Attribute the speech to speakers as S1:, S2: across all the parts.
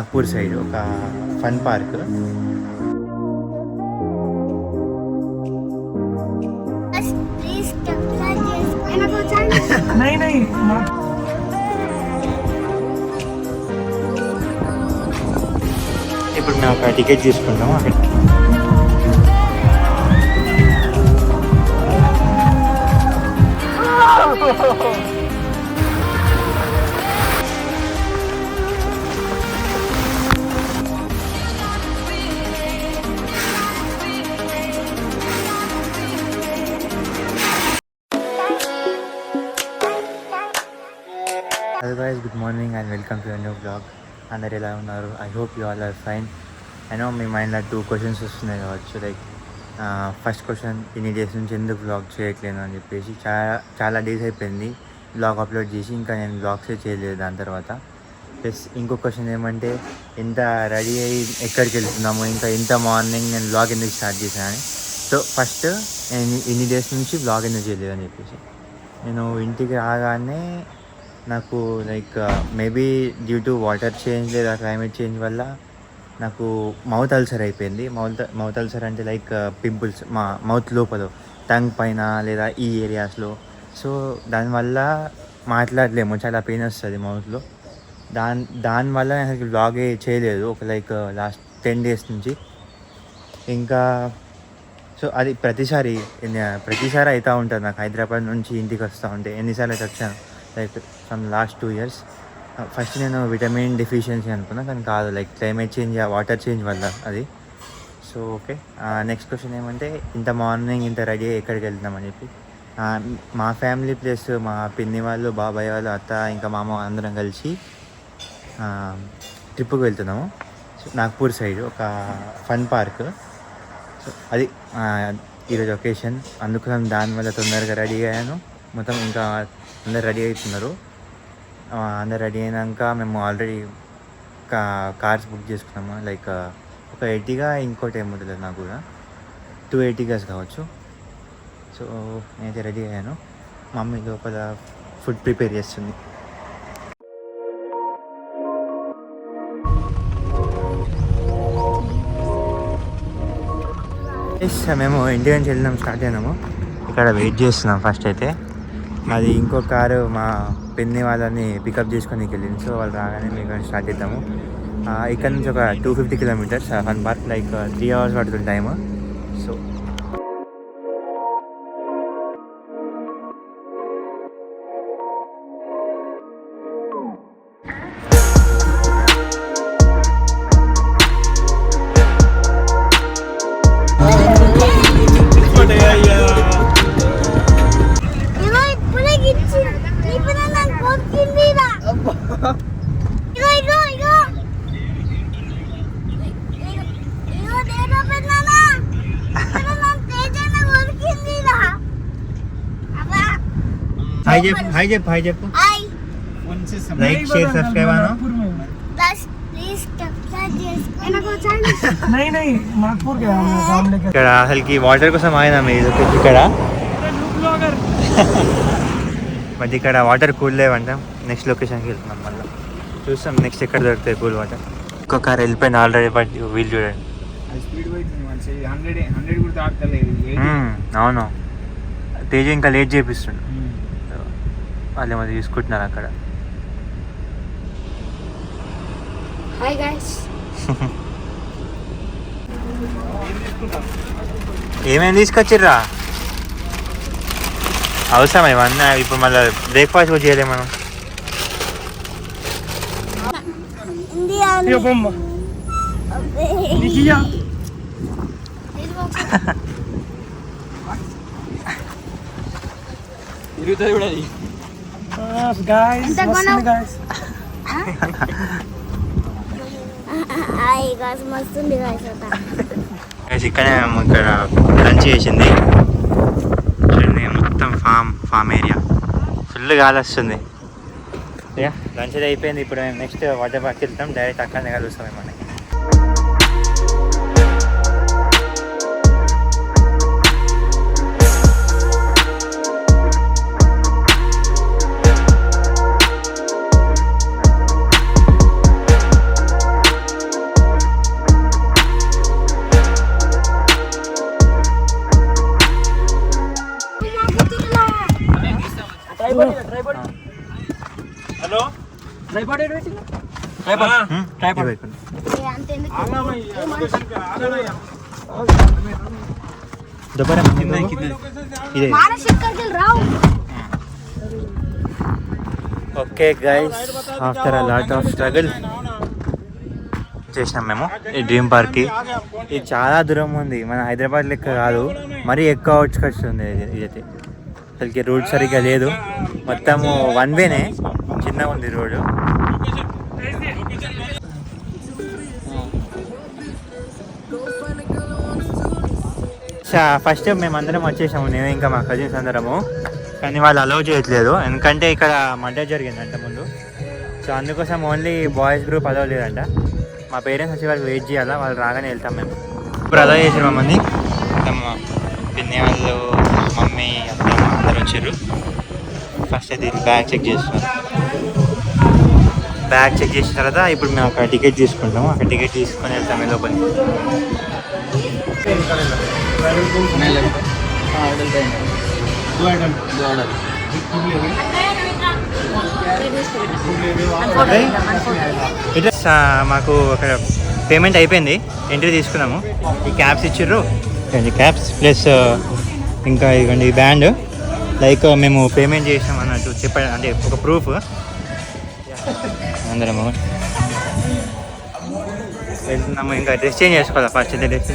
S1: Nagpur side ఒక fun park. ఇప్పుడు మేము ఒక టికెట్ తీసుకుంటాము అక్కడికి. Hello guys, good morning and welcome to new vlog. అందరు ఎలా ఉన్నారు? I hope you all are fine. I know మీ మైండ్లో 2 క్వశ్చన్స్ వస్తున్నాయి కావచ్చు. లైక్ ఫస్ట్ క్వశ్చన్, ఇన్ని డేస్ నుంచి ఎందుకు బ్లాగ్ చేయట్లేను అని చెప్పేసి. చాలా డేస్ అయిపోయింది బ్లాగ్ అప్లోడ్ చేసి, ఇంకా నేను బ్లాగ్సే చేయలేదు దాని తర్వాత. ప్లస్ ఇంకో క్వశ్చన్ ఏమంటే, ఎంత రెడీ అయ్యి ఎక్కడికి వెళ్తున్నాము, ఇంకా ఇంత మార్నింగ్ నేను బ్లాగ్ ఎందుకు స్టార్ట్ చేశానని. సో ఫస్ట్, నేను ఇన్ని డేస్ నుంచి బ్లాగ్ ఎందుకు చేయలేదు అని చెప్పేసి. నేను ఇంటికి రాగానే నాకు like maybe due to water change లేదా క్లైమేట్ చేంజ్ వల్ల నాకు మౌత్ అల్సర్ అయిపోయింది. మౌత్ అల్సర్ అంటే లైక్ పింపుల్స్ మా మౌత్ లోపల, టంగ్ పైన లేదా ఈ ఏరియాస్లో. సో దానివల్ల మాట్లాడలేము, చాలా పెయిన్ వస్తుంది మౌత్లో. దానివల్ల నేను అసలు బ్లాగే చేయలేదు ఒక లైక్ లాస్ట్ 10 days నుంచి. ఇంకా సో అది ప్రతిసారి అవుతూ ఉంటుంది నాకు. హైదరాబాద్ నుంచి ఇంటికి వస్తూ ఉంటే ఎన్నిసార్లు అయితే వచ్చాను, like from last 2 years. First నేను విటమిన్ డెఫిషియన్సీ అనుకున్నా, కానీ కాదు, like climate change, water change వల్ల అది. సో ఓకే, నెక్స్ట్ క్వశ్చన్ ఏమంటే, ఇంత మార్నింగ్ ఇంత రెడీ అయ్యి ఎక్కడికి వెళ్తున్నామని చెప్పి. మా ఫ్యామిలీ ప్లస్ మా పిన్ని వాళ్ళు, బాబాయ్ వాళ్ళు, అత్త ఇంకా మామ అందరం కలిసి ట్రిప్కి వెళ్తున్నాము. సో నాగ్పూర్ సైడ్ ఒక ఫన్ పార్క్. సో అది ఈరోజు ఒకేషన్, అందుకోసం దానివల్ల తొందరగా రెడీ అయ్యాను. మొత్తం ఇంకా అందరు రెడీ అవుతున్నారు. అందరు రెడీ అయినాక మేము ఆల్రెడీ కార్స్ బుక్ చేసుకున్నాము. లైక్ ఒక ఎర్టిగా, ఇంకోటి ఏమో తెలియదు నాకు కూడా, 2 Ertigas కావచ్చు. సో నేనైతే రెడీ అయ్యాను. మమ్మీ లోపల ఫుడ్ ప్రిపేర్ చేస్తుంది. మేము ఇంటి నుంచి వెళ్ళినాం, స్టార్ట్ అయినాము. ఇక్కడ వెయిట్ చేస్తున్నాం. ఫస్ట్ అయితే అది ఇంకో కారు మా పిన్ని వాళ్ళని పికప్ చేసుకొని వెళ్ళింది. సో వాళ్ళు రాగానే మేము స్టార్ట్ చేద్దాము. ఇక్కడ నుంచి ఒక 250 kilometers fun park. Like 3 hours పడుతుంది టైము. సో హాయ్ చెప్పు. లైక్, షేర్, సబ్స్క్రైబ్ అను. ఇక్కడ అసలుకి వాటర్ కోసం ఆయన ఇక్కడ బట్ ఇక్కడ వాటర్ కూల్ లేవంట. నెక్స్ట్ లొకేషన్కి వెళ్తున్నాం. మళ్ళీ చూస్తాం నెక్స్ట్ ఎక్కడ దొరుకుతాయి కూల్ వాటర్. ఇంకో కార్ వెళ్ళిపోయింది ఆల్రెడీ, బట్ వీళ్ళు చూడండి. అవును, తేజ ఇంకా లేట్ చేపిస్తుండు. వాళ్ళు ఏమో తీసుకుంటున్నారు అక్కడ.
S2: Hi guys.
S1: ఏమేమి తీసుకొచ్చిర్రా? అవసరం ఇవన్నీ. ఇప్పుడు మళ్ళీ బ్రేక్ఫాస్ట్ కూడా చేయలేము మనం. ఇక్కడే మేము ఇక్కడ లంచ్ చేసింది. మొత్తం ఫామ్ ఏరియా ఫుల్ గాలి వస్తుంది. లంచ్ అది అయిపోయింది. ఇప్పుడు మేము నెక్స్ట్ వాటర్ పార్క్కి వెళ్తాం. డైరెక్ట్ అక్కడనే కలుస్తాం మనకి.
S2: అంతెందుకు
S1: ఇదే
S2: మానసిక రావు.
S1: Okay guys, after a lot of struggle చేసినాం మేము ఈ డ్రీమ్ పార్క్కి. ఇది చాలా దూరం ఉంది, మన హైదరాబాద్ లెక్క కాదు, మరీ ఎక్కువ అవుట్స్కట్స్ ఉంది. ఇదైతే అసలుకి రోడ్ సరిగ్గా లేదు, మొత్తము వన్ వేనే, చిన్నగా ఉంది రోడ్డు. ఫస్ట్ మేమందరం వచ్చేసాము, నేను ఇంకా మా కజిన్స్ అందరము. కానీ వాళ్ళు అలౌ చేయట్లేదు, ఎందుకంటే ఇక్కడ మర్డర్ జరిగిందంట ముందు. సో అందుకోసం ఓన్లీ బాయ్స్ గ్రూప్ అలౌ లేదంట. మా పేరెంట్స్ వచ్చి వాళ్ళకి వెయిట్ చేయాలా, వాళ్ళు రాగానే వెళ్తాం మేము. ఇప్పుడు అలౌ చేసారు మమ్మల్ని, మా పిన్ని వాళ్ళు, మమ్మీ, అత్తమ్మ అందరు వచ్చారు. ఫస్ట్ అయితే బ్యాగ్ చెక్ చేస్తున్నారు. బ్యాగ్ చెక్ చేసిన తర్వాత ఇప్పుడు మేము అక్కడ టికెట్ తీసుకుంటాము. అక్కడ టికెట్ తీసుకొని వెళ్తాము లోపలికి. ఇట్లా మాకు అక్కడ పేమెంట్ అయిపోయింది, ఎంట్రీ తీసుకున్నాము. ఈ క్యాప్స్ ఇచ్చిర్రు, క్యాప్స్ ప్లస్ ఇంకా ఇవ్వండి ఈ బ్యాండ్, లైక్ మేము పేమెంట్ చేసాం అన్నట్టు చెప్పాడు, అంటే ఒక ప్రూఫ్. అందరము వెళ్తున్నాము, ఇంకా డ్రెస్ చేంజ్ చేసుకోవాలి. ఫస్ట్ అయితే డ్రెస్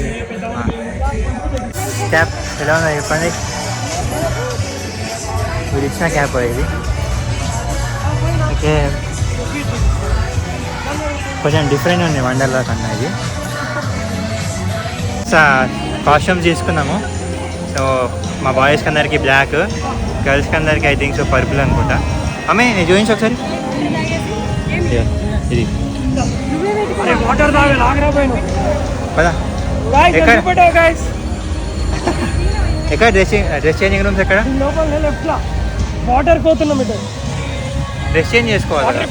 S1: క్యాప్ ఎలా ఉందో చెప్పండి. మీరు ఇచ్చిన క్యాప్ ఇది. ఓకే, కొంచెం డిఫరెంట్ ఉంది వండర్లా కన్నా ఇది. కాస్ట్యూమ్స్ తీసుకున్నాము. సో మా బాయ్స్కి అందరికి బ్లాక్, గర్ల్స్కి అందరికి ఐ థింక్ సో పర్పుల్ అనుకుంటా. అమ్మే నేను చూపించు ఒకసారి. ఇది పదా ఎక్కడ డ్రెస్ చేంజింగ్ రూమ్స్ ఎక్కడ?
S3: వాటర్ పోతున్నాం,
S1: డ్రెస్ చేంజ్ చేసుకోవాలి.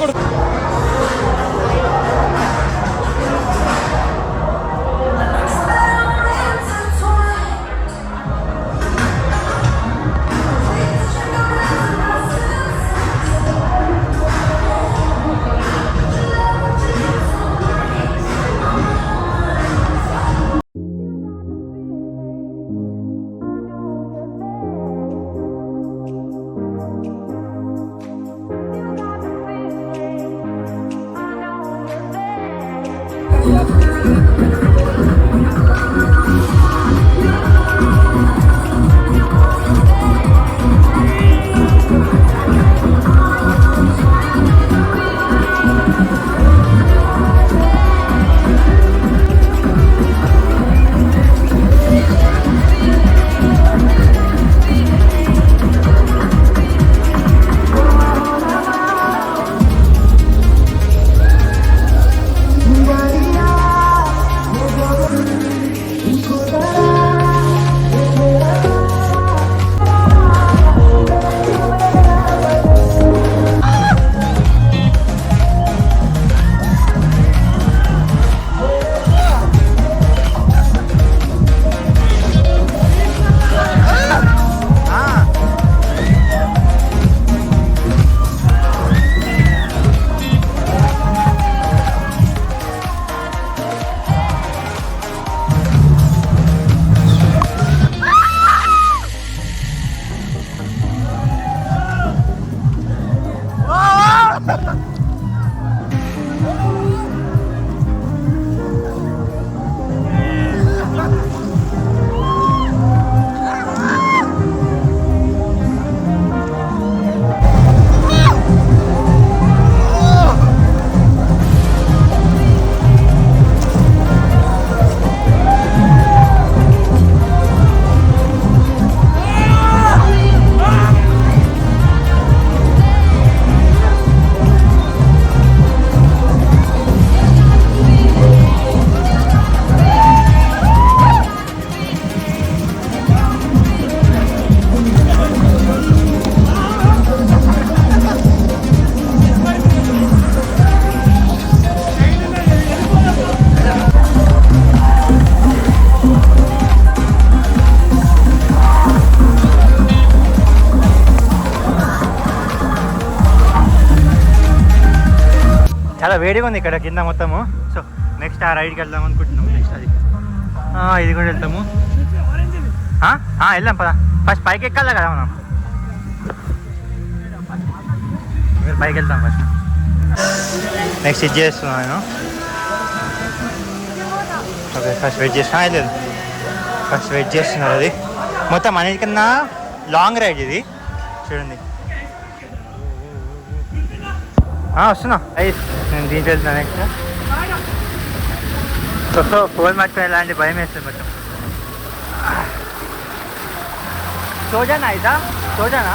S1: వేడిగా ఉంది ఇక్కడ కింద మొత్తము. సో నెక్స్ట్ ఆ రైడ్కి వెళ్దాం అనుకుంటున్నాము. నెక్స్ట్ అది ఇది కూడా వెళ్తాము. వెళ్దాం పదా. ఫస్ట్ పైకి ఎక్కాలి కదా మనం. మీరు పైకి వెళ్తాం ఫస్ట్. నెక్స్ట్ ఇది చేస్తున్నాను నేను. ఓకే ఫస్ట్ వెయిట్ చేస్తున్నా. లేదు ఫస్ట్ వెయిట్ చేస్తున్నారు. అది మొత్తం అన్నిటికన్నా లాంగ్ రైడ్ ఇది చూడండి. వస్తున్నా నేను దీంట్లో వెళ్తున్నాను. నెక్స్ట్ ఫోన్ మర్చిపోయి ఇలాంటి భయం వేస్తుంది కొంచెం. సోజానా ఇదా సోజానా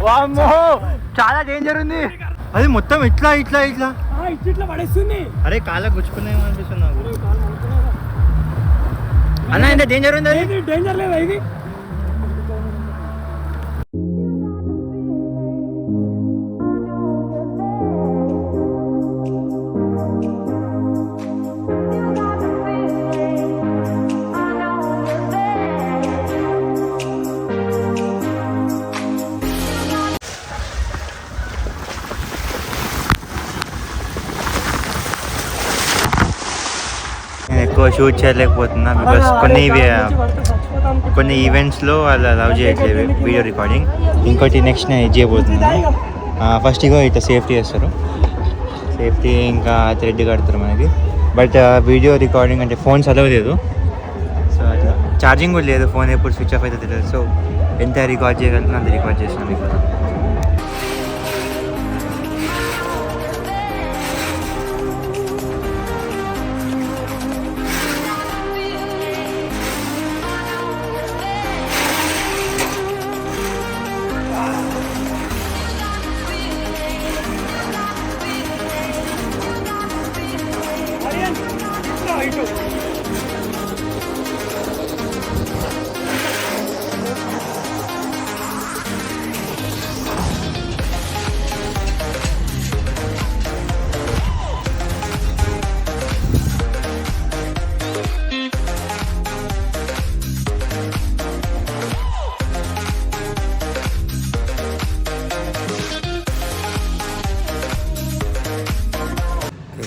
S1: వామ్మో చాలా డేంజర్ ఉంది. అది మొత్తం ఇట్లా ఇట్లా ఇట్లా
S3: ఇట్లా పడేస్తుంది.
S1: అరే కాళ్ళకు గుచ్చుకున్నాయేమో అనిపిస్తుంది నాకు. అన్న ఎంత డేంజర్ ఉంది. అది
S3: డేంజర్ లేదా ఇది?
S1: నేను ఎక్కువ షూట్ చేయలేకపోతున్నా బికాస్ కొన్ని ఈవెంట్స్లో వాళ్ళు అలౌ చేయట్లేదు వీడియో రికార్డింగ్. ఇంకోటి నెక్స్ట్ నేను ఇది చేయబోతున్నాను. ఫస్ట్ ఇగో ఇట్లా సేఫ్టీ చేస్తారు. సేఫ్టీ ఇంకా థ్రెడ్ కడతారు మనకి. బట్ వీడియో రికార్డింగ్ అంటే ఫోన్స్ అలౌ లేదు. సో అట్లా ఛార్జింగ్ కూడా లేదు. ఫోన్ ఎప్పుడు స్విచ్ ఆఫ్ అయితే తెలియదు. సో ఎంత రికార్డ్ చేయగలుగుతున్నా అంత రికార్డ్ చేస్తున్నాను మీకు.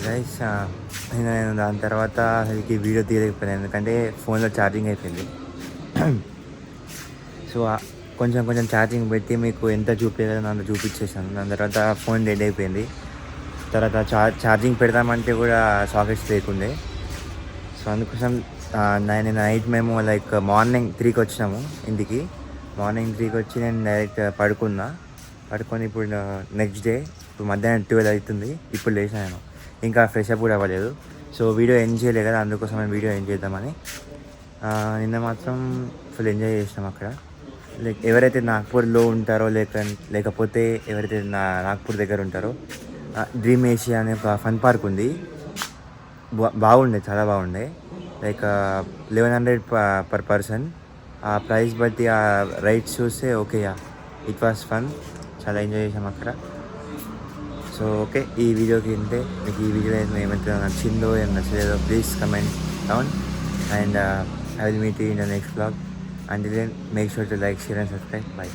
S1: గైస్ నేను దాని తర్వాత అసలుకి వీడియో తీయలేకపోయాను ఎందుకంటే ఫోన్లో ఛార్జింగ్ అయిపోయింది. సో కొంచెం కొంచెం ఛార్జింగ్ పెట్టి మీకు ఎంత చూపించాలో నన్ను చూపించేసాను. దాని తర్వాత ఫోన్ డెడ్ అయిపోయింది. తర్వాత ఛార్జింగ్ పెడదామంటే కూడా సాకెట్స్ లేకుండే. సో అందుకోసం నేను నైట్ మేము లైక్ మార్నింగ్ 3కి వచ్చినాము ఇంటికి. మార్నింగ్ 3కి వచ్చి నేను డైరెక్ట్ పడుకొని ఇప్పుడు నెక్స్ట్ డే ఇప్పుడు మధ్యాహ్నం 12 అవుతుంది. ఇప్పుడు లేచాను నేను. ఇంకా ఫ్రెష్ అప్ కూడా అవ్వలేదు. సో వీడియో ఎండ్ చేయలేదు కదా, అందుకోసం మేము వీడియో ఎండ్ చేద్దామని. నిన్న మాత్రం ఫుల్ ఎంజాయ్ చేసినాం అక్కడ. లైక్ ఎవరైతే నాగ్పూర్లో ఉంటారో లేకపోతే ఎవరైతే నాగ్పూర్ దగ్గర ఉంటారో డ్రీమ్ ఏషియా అనే ఒక ఫన్ పార్క్ ఉంది. బాగుండే, చాలా బాగుండే. Like 1100 per person. ఆ ప్రైస్ బట్టి ఆ రైడ్స్ చూస్తే ఓకే ఇట్ వాస్ ఫన్. చాలా ఎంజాయ్ చేసాం అక్కడ. సో ఓకే, ఈ వీడియోకి ఉంటే మీకు ఈ వీడియో ఏమైతే నచ్చిందో ఏం నచ్చలేదో please comment down. And I will meet you in the next vlog. Until then, make sure to like, share and subscribe. Bye.